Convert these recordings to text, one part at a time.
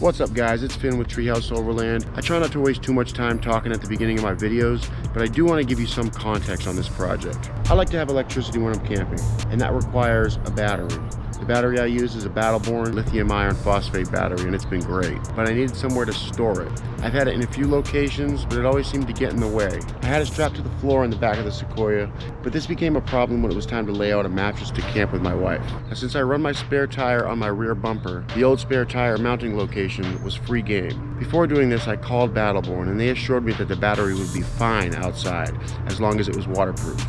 What's up guys, it's Finn with treehouseoverland. I try not to waste too much time talking at the beginning of my videos, but I do want to give you some context on this project. I like to have electricity when I'm camping, and that requires a battery. The battery I use is a Battleborn lithium iron phosphate battery, and it's been great, but I needed somewhere to store it. I've had it in a few locations, but it always seemed to get in the way. I had it strapped to the floor in the back of the Sequoia, but this became a problem when it was time to lay out a mattress to camp with my wife. Now, since I run my spare tire on my rear bumper, the old spare tire mounting location was free game. Before doing this, I called Battleborn, and they assured me that the battery would be fine outside, as long as it was waterproof.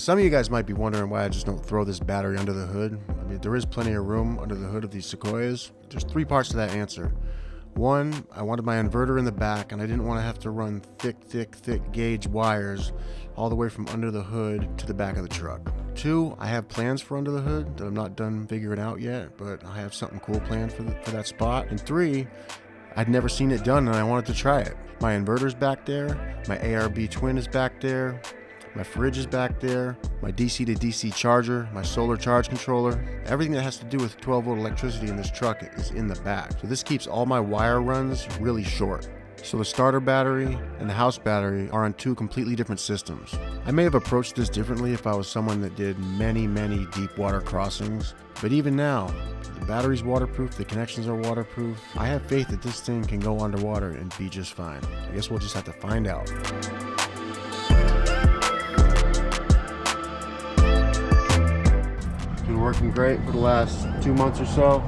some of you guys might be wondering why I just don't throw this battery under the hood. I mean, there is plenty of room under the hood of these Sequoias. There's 3 parts to that answer. One, I wanted my inverter in the back, and I didn't want to have to run thick gauge wires all the way from under the hood to the back of the truck. 2, I have plans for under the hood that I'm not done figuring out yet, but I have something cool planned for that spot. And 3, I'd never seen it done and I wanted to try it. My inverter's back there, my ARB twin is back there, my fridge is back there, my DC to DC charger, my solar charge controller. Everything that has to do with 12-volt electricity in this truck is in the back. So this keeps all my wire runs really short. So the starter battery and the house battery are on 2 completely different systems. I may have approached this differently if I was someone that did many deep water crossings, but even now, the battery's waterproof, the connections are waterproof. I have faith that this thing can go underwater and be just fine. I guess we'll just have to find out. It's been working great for the last 2 months or so.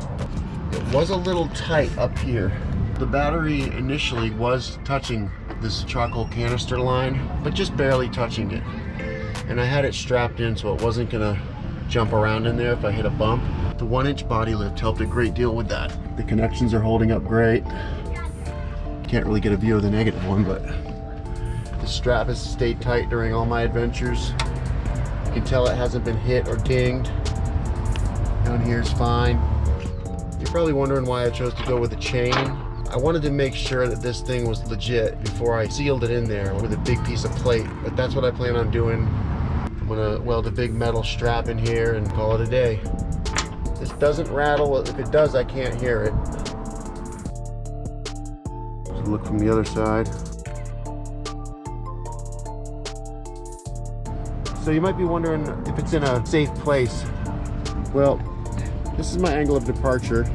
It was a little tight up here. The battery initially was touching this charcoal canister line, but just barely touching it. And I had it strapped in so it wasn't gonna jump around in there if I hit a bump. The 1-inch body lift helped a great deal with that. The connections are holding up great. Can't really get a view of the negative one, but the strap has stayed tight during all my adventures. You can tell it hasn't been hit or dinged. Down here is fine. You're probably wondering why I chose to go with a chain. I wanted to make sure that this thing was legit before I sealed it in there with a big piece of plate, but that's what I plan on doing. I'm gonna weld a big metal strap in here and call it a day. This doesn't rattle. If it does, I can't hear it. Just look from the other side. So you might be wondering if it's in a safe place. Well, this is my angle of departure.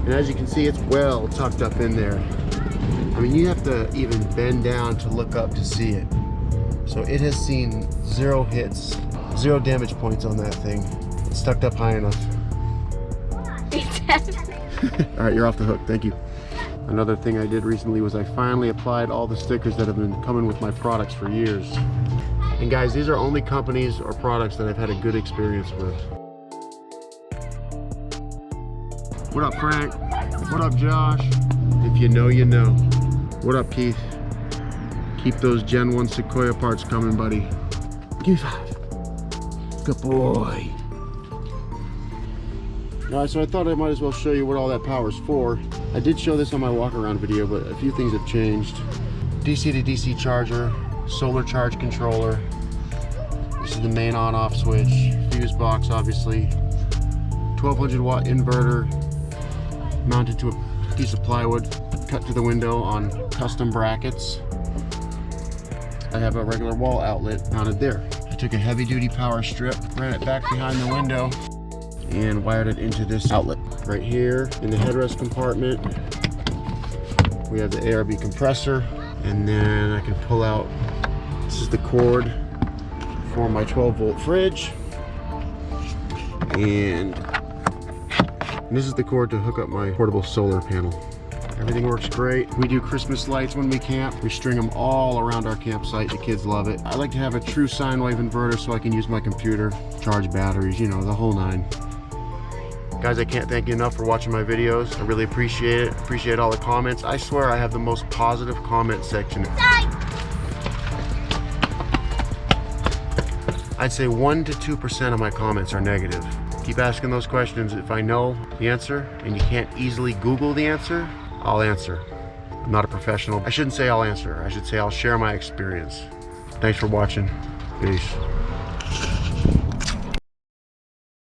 And as you can see, it's well tucked up in there. I mean, you have to even bend down to look up to see it. So it has seen 0 hits, 0 damage points on that thing. It's tucked up high enough. All right, you're off the hook, thank you. Another thing I did recently was I finally applied all the stickers that have been coming with my products for years. And guys, these are only companies or products that I've had a good experience with. What up, Frank? What up, Josh? If you know, you know. What up, Keith? Keep those Gen 1 Sequoia parts coming, buddy. Give 5. Good boy. Alright, so I thought I might as well show you what all that power's for. I did show this on my walk-around video, but a few things have changed. DC to DC charger, solar charge controller. This is the main on-off switch. Fuse box, obviously. 1200 watt inverter mounted to a piece of plywood cut to the window on custom brackets. I have a regular wall outlet mounted there. I took a heavy duty power strip, ran it back behind the window, and wired it into this outlet. Right here in the headrest compartment, we have the ARB compressor, and then I can pull out, this is the cord for my 12-volt fridge, and this is the cord to hook up my portable solar panel. Everything works great. We do Christmas lights when we camp. We string them all around our campsite. The kids love it. I like to have a true sine wave inverter so I can use my computer, charge batteries, you know, the whole 9. Guys, I can't thank you enough for watching my videos. I really appreciate it. Appreciate all the comments. I swear I have the most positive comment section. I'd say 1 to 2% of my comments are negative. Keep asking those questions. If I know the answer and you can't easily Google the answer, I'll answer. I'm not a professional. I shouldn't say I'll answer. I should say I'll share my experience. Thanks for watching. Peace.